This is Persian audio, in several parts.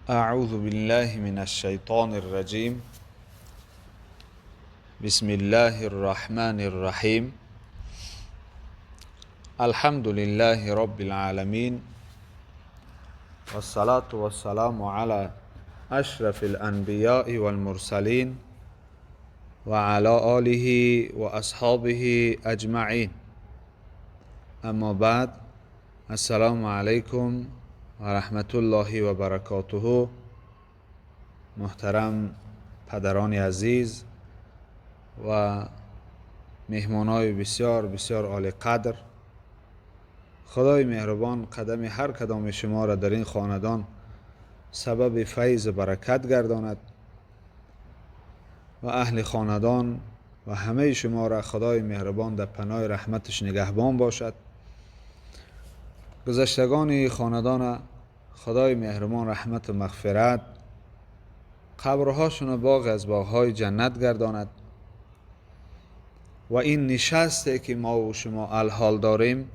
اعوذ بالله من الشیطان الرجیم. بسم الله الرحمن الرحیم. الحمد لله رب العالمین والصلاة والسلام على اشرف الانبیاء والمرسلین وعلى آله واصحابه اجمعین. اما بعد، السلام علیکم و رحمت الله و برکاته. محترم پدران عزیز و مهمانای بسیار بسیار عالی قدر، خدای مهربان قدم هر کدام شما را در این خاندان سبب فیض و برکت گرداند و اهل خاندان و همه شما را خدای مهربان در پناه رحمتش نگهبان باشد. گذشتگان خاندان خدای مهربان رحمت و مغفرت، قبرهاشون باغ از باغهای جنت گرداند و این نشسته که ما و شما الحال داریم،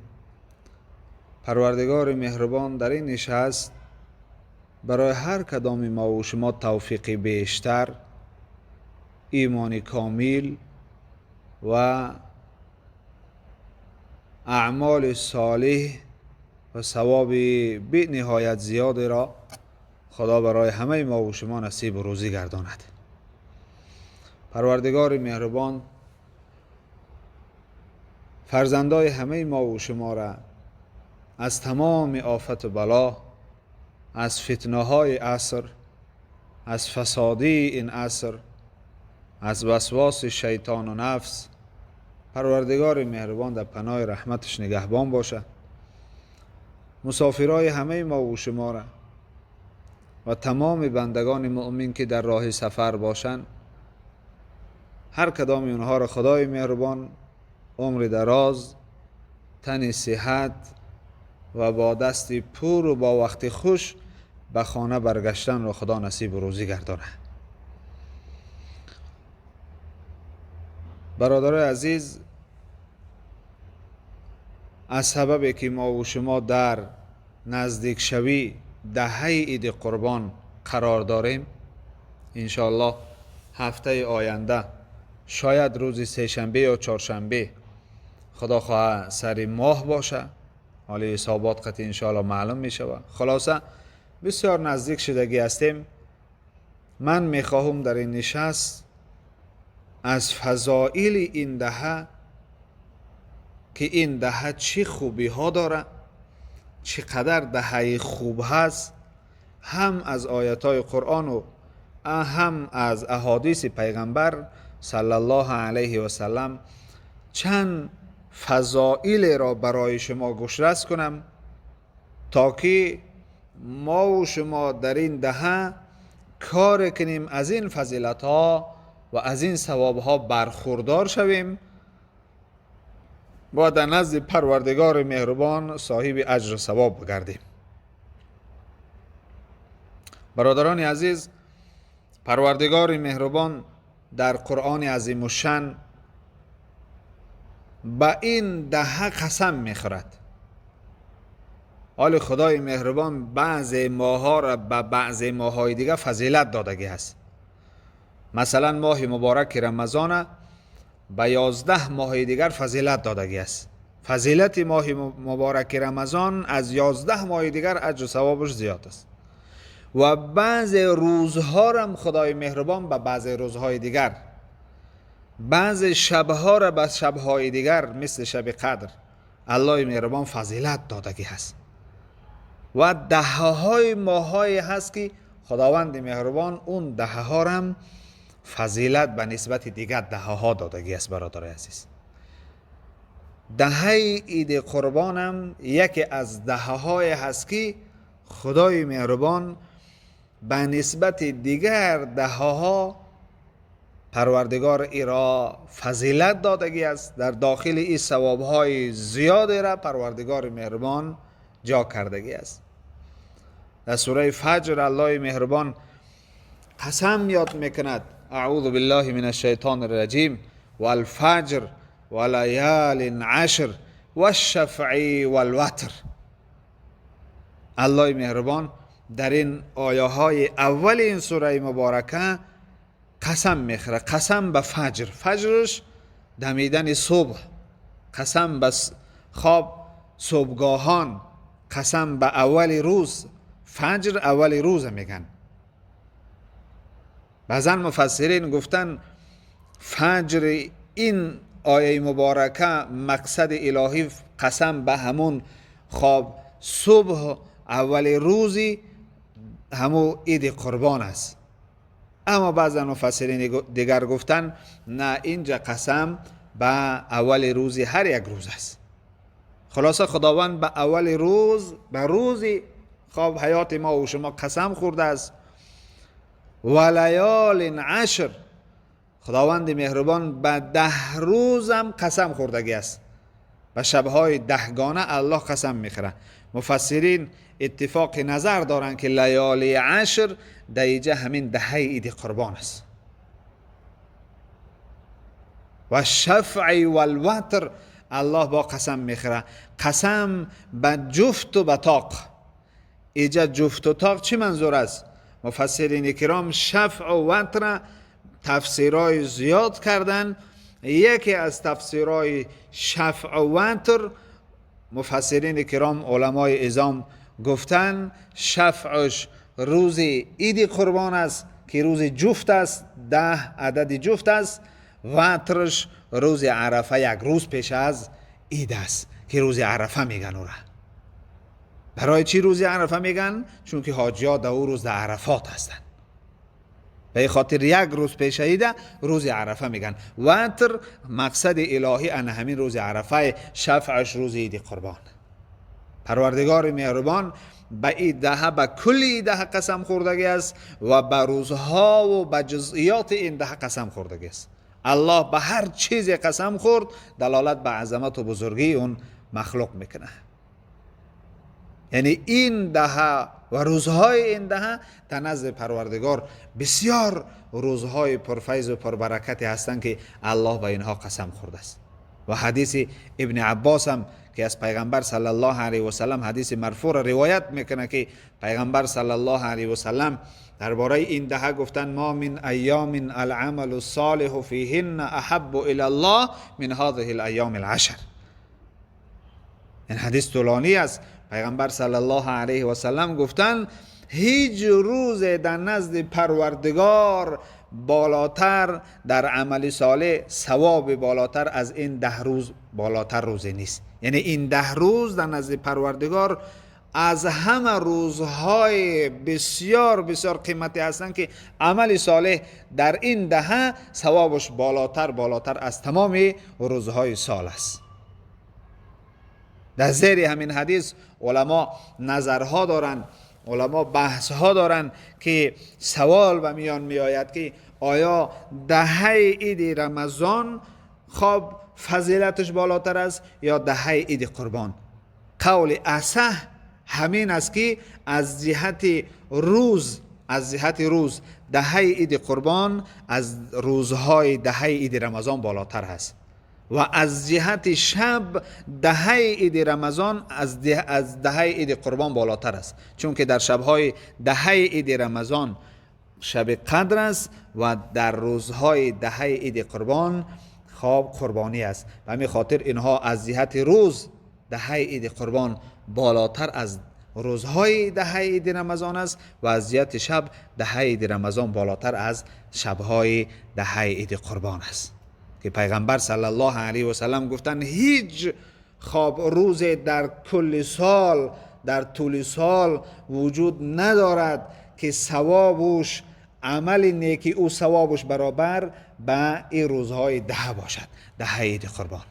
پروردگار مهربان در این نشست برای هر کدام ما و شما توفیق بیشتر، ایمان کامل و اعمال صالح و ثواب بی نهایت زیاد را خدا برای همه ما و شما نصیب و روزی گرداند. پروردگار مهربان فرزندای همه ما و شما را از تمام آفت و بلا، از فتنه های عصر، از فسادی این عصر، از وسواس شیطان و نفس، پروردگار مهربان در پناه رحمتش نگهبان باشه. مسافرای همه ما و شما را و تمام بندگان مؤمن که در راه سفر باشند، هر کدام اونها را خدای مهربان عمر دراز، تن صحت و با دست پر و با وقت خوش به خانه برگشتن را خدا نصیب و روزی گردانه. برادرای عزیز، از سبب که ما و شما در نزدیک شوی دهه عید قربان قرار داریم، انشاءالله هفته آینده، شاید روز سه‌شنبه یا چهارشنبه، خدا خواه سر ماه باشه، حالی حسابات قطعی انشاءالله معلوم می شود. خلاصه بسیار نزدیک شدگی هستیم. من می خواهم در این نشست از فضائل این دهه، که این دهه چه خوبی ها داره، چقدر دهه خوب هست، هم از آیات های قرآن و هم از احادیث پیغمبر صلی الله علیه و سلم، چند فضائل را برای شما گوشرس کنم تا که ما و شما در این دهه کار کنیم، از این فضیلت ها و از این ثواب ها برخوردار شویم و در نزد پروردگار مهربان صاحب اجر و ثواب بگردیم. برادران عزیز، پروردگار مهربان در قرآن عظیم و شان با این دهه قسم میخورد. حال خدای مهربان بعض ماها را به بعض ماهای دیگه فضیلت دادگی است. مثلا ماه مبارک رمضان به 11 ماه دیگر فضیلت دادگی است. فضیلت ماه مبارک رمضان از 11 ماه دیگر اجر و ثوابش زیاد است. و بعض روزها را خدای مهربان به بعض روزهای دیگر، بعض شبها را به شبهای دیگر مثل شب قدر الله مهربان فضیلت دادگی هست. و دهه های ماهایی هست که خداوند مهربان اون دهه ها را هم فضیلت به نسبت دیگر دهه ها دادگی است. برادر عزیز، دهه عید قربان هم یکی از دهه های هست که خدای مهربان به نسبت دیگر دهه ها پروردگار ای را فضیلت دادگی است. در داخل این ثواب های زیاد را پروردگار مهربان جا کردگی است. در سوره فجر الله مهربان قسم یاد میکند: اعوذ بالله من الشیطان الرجیم والفجر ولیال عشر والشفع والوتر. الله مهربان در این آیه های اول این سوره مبارکه قسم میخوره. قسم به فجر، فجرش دمیدن صبح، قسم به خواب صبحگاهان، قسم به اول روز. فجر اول روز میگن. بعضا مفسرین گفتن فجر این آیه مبارکه مقصد الهی قسم به همون خواب صبح اول روزی همون عید قربان است. اما بعضا مفسرین دیگر گفتن نه، اینجا قسم به اول روزی هر یک روز است. خلاصه خداوند به اول روز، به روزی خواب حیات ما و شما قسم خورده است. و لیال عشر، خداوند مهربان به 10 روزم قسم خوردگی است. به شبهای 10گانه الله قسم میخوره. مفسرین اتفاق نظر دارن که لیالی عشر در اینجا همین دهه عید قربان است. و شفع و الوتر الله با قسم میخوره. قسم به جفت و به طاق. اینجا جفت و طاق چی منظور است؟ مفسرین کرام شفع و وتر تفسیرهای زیاد کردن. یکی از تفسیرهای شفع و وتر، مفسرین کرام علمای عظام گفتن شفعش روز عید قربان است که روز جفت است، 10 عدد جفت است. وترش روز عرفه، یک روز پیش از عید است که روز عرفه میگن. او را برای چی روز عرفه میگن؟ چون که حاجیات در او روز در عرفات هستند. به خاطر یک روز پیش عید روز عرفه میگن. وتر مقصد الهی ان همین روز عرفه، شفعش روز عید قربان. پروردگار مهربان به این دهه، به کل این دهه قسم خوردگی است و به روزها و به جزئیات این دهه قسم خوردگی است. الله به هر چیز قسم خورد دلالت به عظمت و بزرگی اون مخلوق میکنه. یعنی این دهه و روزهای این دهه در نزد پروردگار بسیار روزهای پرفیض و پربرکتی هستند که الله به اینها قسم خورده است. و حدیث ابن عباس هم که از پیغمبر صلی الله علیه و سلم حدیث مرفوع روایت میکنه که پیغمبر صلی الله علیه و سلم درباره این دهه گفتن ما من ایام العمل الصالح فیهن احب الی الله من هذه الایام العشر. این حدیث طولانی است. پیغمبر صلی الله علیه و سلم گفتن هیچ روز در نزد پروردگار بالاتر در عمل صالح، ثواب بالاتر از این 10 روز بالاتر روزی نیست. یعنی این 10 روز در نزد پروردگار از همه روزهای بسیار بسیار قیمتی هستند که عمل صالح در این دهه ثوابش بالاتر از تمام روزهای سال است. در زیر همین حدیث علما نظرها دارند، علما بحثها دارند که سوال به میان می آید که آیا دهه عید رمضان خواب فضیلتش بالاتر است یا دهه عید قربان؟ قول اصح همین است که از جهت روز دهه عید قربان از روزهای دهه عید رمضان بالاتر است و از جهت شب دهه عید رمضان از دهه عید قربان بالاتر است، چون که در شبهای دهه عید رمضان شب قدر است و در روزهای دهه عید قربان خواب قربانی است. به همین خاطر اینها از جهت روز دهه عید قربان بالاتر از روزهای دهه عید رمضان است و از جهت شب دهه عید رمضان بالاتر از شبهای دهه عید قربان است که پیغمبر صلی الله علیه و سلم گفتن هیچ خواب روز در کل سال، در طول سال وجود ندارد که ثوابش، عمل نیکی او ثوابش برابر با این روزهای دهه باشد، دهه عید قربان.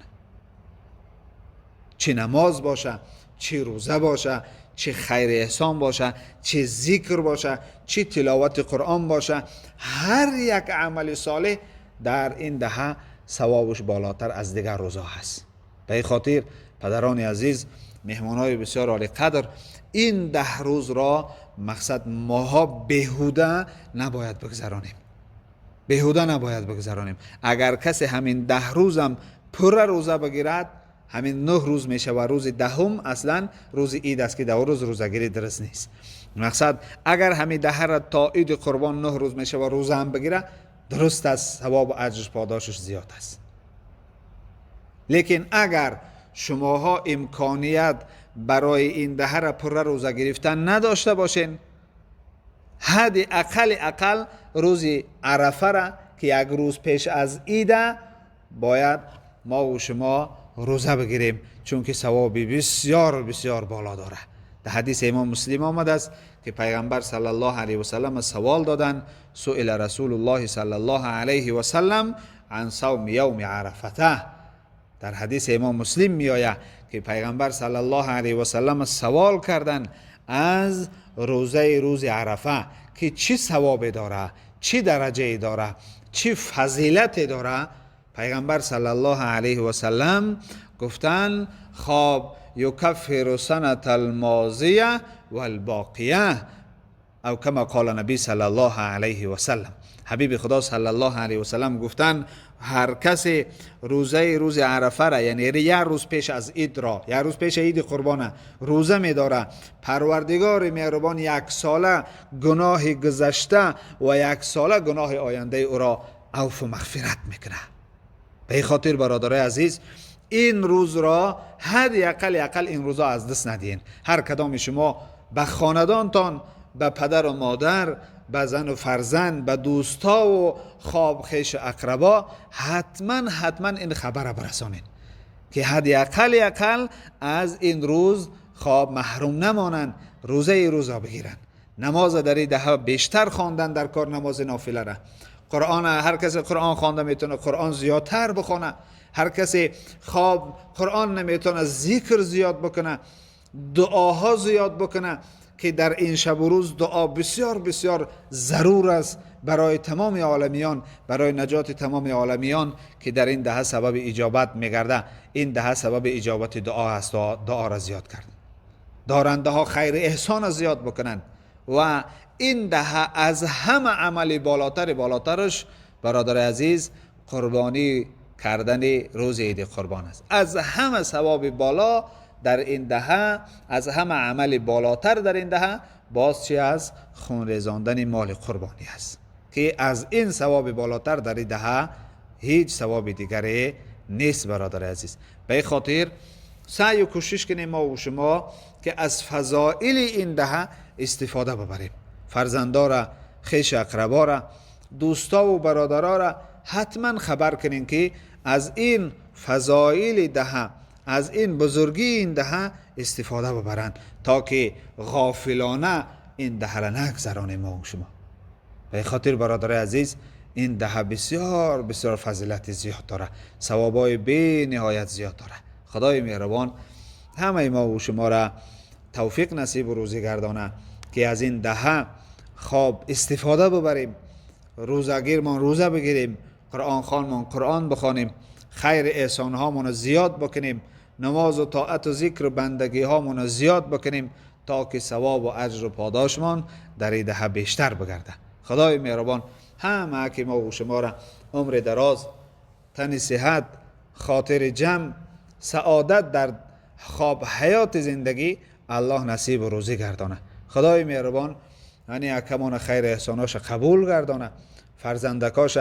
چه نماز باشه، چه روزه باشه، چه خیر احسان باشه، چه ذکر باشه، چه تلاوت قرآن باشه، هر یک عمل صالح در این دهه ثوابش بالاتر از دیگر روزها هست. به این خاطر پدران عزیز، مهمانای بسیار عالی قدر، این 10 روز را مقصد ماها بهوده نباید بگذرانیم. اگر کسی همین 10 روزم پر روزه بگیرد، همین 9 روز میشه و روز 10 اصلا روز عید است که در روز روزگیری درست نیست. مقصد اگر همین دهه را تا عید قربان 9 روز میشه و روزه هم بگیره، درست است، ثواب و اجرش پاداشش زیاد است. لیکن اگر شماها امکانیت برای این دهه را پر روزه گرفتن نداشته باشین، حد اقل روز عرفه را که یک روز پیش از عیده باید ما و شما روزه بگیریم، چون که ثواب بسیار بسیار بالا داره. در حدیث امام مسلم آمده است که پیغمبر صلی الله علیه و سلم سوال دادند: سئل رسول الله صلی الله علیه و سلم عن صوم یوم عرفه. در حدیث امام مسلم می آید که پیغمبر صلی الله علیه و سلم سوال کردند از روزه روز عرفه که چی ثواب داره، چی درجه داره، چی فضیلت داره. پیغمبر صلی الله علیه و سلم گفتند: خواب یکفر سنة الماضیه و الباقیه، او کما قال نبی صلی الله علیه و سلم. حبیب خدا صلی الله علیه و سلم گفتند هر کسی روزه روز عرفه را، یعنی یک روز پیش از عید را، یک روز پیش عید قربان روزه می داره، پروردگار مهربان یک ساله گناه گذشته و یک ساله گناه آینده او را عفو و مغفرت میکنه. به این خاطر برادرای عزیز، این روز را حد اقل این روزا از دست ندین. هر کدام شما به خاندانتان، به پدر و مادر، به زن و فرزند، به دوستا و خواب خیش اقربا حتما این خبر برسانین که حد اقل از این روز خواب محروم نمانند، روزا بگیرن. نماز در این دهه بیشتر خواندن در کار نماز نافله را. قرآن، هر کسی قرآن خوانده میتونه قرآن زیادتر بخونه. هر کسی خواب قرآن نمیتونه ذکر زیاد بکنه، دعاها زیاد بکنه که در این شب و روز دعا بسیار بسیار ضرور است برای تمام عالمیان، برای نجات تمام عالمیان که در این دهه سبب اجابت میگرده. این دهه سبب اجابت دعا است. دعا را زیاد کرد، دارنده ها خیر احسان را زیاد بکنند. و این دهه از همه عمل بالاترش برادر عزیز قربانی کردن روز عید قربان است. از همه ثواب بالا در این دهه، از همه عمل بالاتر در این دهه باز چی از خون ریزاندن مال قربانی است که از این ثواب بالاتر در این دهه هیچ ثواب دیگری نیست برادر عزیز. به این خاطر سعی و کوشش کنیم ما و شما که از فضائل این دهه استفاده ببریم. فرزندا را، خیش اقربا را، دوستا و برادرا را حتما خبر کنین که از این فضائل دهه، از این بزرگی این دهه استفاده ببرند تا که غافلانه این دهه را نگذرانیم ما و شما. به خاطر برادر عزیز این دهه بسیار بسیار فضیلت زیاد داره، ثوابای بی نهایت زیاد داره. خدای مهربان همه ما و شما را توفیق نصیب و روزی گردانه که از این دهه خواب استفاده ببریم، روزگیرمان روزه بگیریم، قرآن خوانمان قرآن بخوانیم، خیر احسان هامون زیاد بکنیم، نماز و طاعت و ذکر و بندگی هامون زیاد بکنیم تا که ثواب و اجر و پاداشمان در این دهه بیشتر بگرده. خدای مهربان همه که ما و شما را عمر دراز، تن صحت، خاطر جمع، سعادت در خواب حیات زندگی الله نصیب و روزی گردانه. خدای مهربان یعنی اکمان خیر احساناش قبول گردانه، فرزندکاش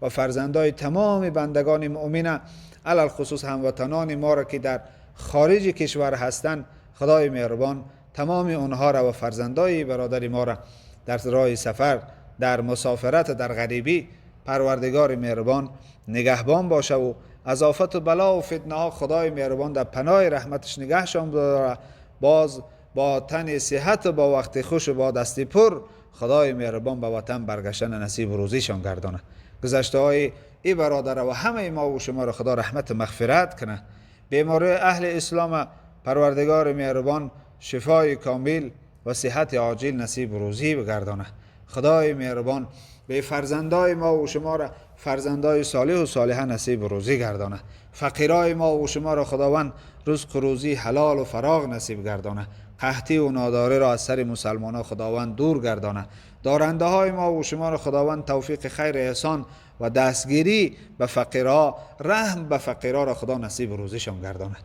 و فرزندای تمام بندگان مؤمنه، علل خصوص هموطنان ما را که در خارج کشور هستند. خدای مهربان تمام اونها را و فرزندای برادر ما را در راه سفر، در مسافرت، در غریبی، پروردگار مهربان نگهبان باشه و از آفت و بلا و فتنه ها خدای مهربان در پناه رحمتش نگهشان داره. باز با تن صحت و با وقت خوش و با دستی پر خدای مهربان به وطن برگشتن نصیب و روزیشان گردانه. گذشته های ای برادر و همه ما و شما را خدا رحمت و مغفرت کنه. بیماری اهل اسلام پروردگار مهربان شفای کامل و صحت عاجل نصیب و روزی بگردانه. خدای مهربان به فرزندای ما و شما را فرزندای صالح و صالحه نصیب و روزی گردانه. فقیرای ما و شما را خداوند رزق و روزی حلال و فراغ نصیب گردانه. قحطی و ناداری را از سر مسلمانان خداوند دور گردانه. دارنده های ما و شما را خداوند توفیق خیر احسان و دستگیری به فقیرها، رحم به فقیرها را خدا نصیب و روزیشان گردانه.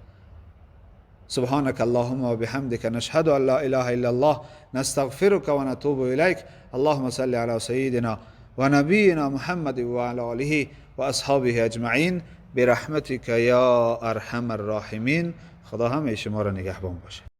سبحانك اللهم وبحمدك نشهد ان لا اله الا الله نستغفرك ونتوب اليك. اللهم صل على سيدنا ونبينا محمد وعلى آله واصحابه اجمعین برحمتك یا ارحم الراحمین. خدا همه شما را نگهبان باشه.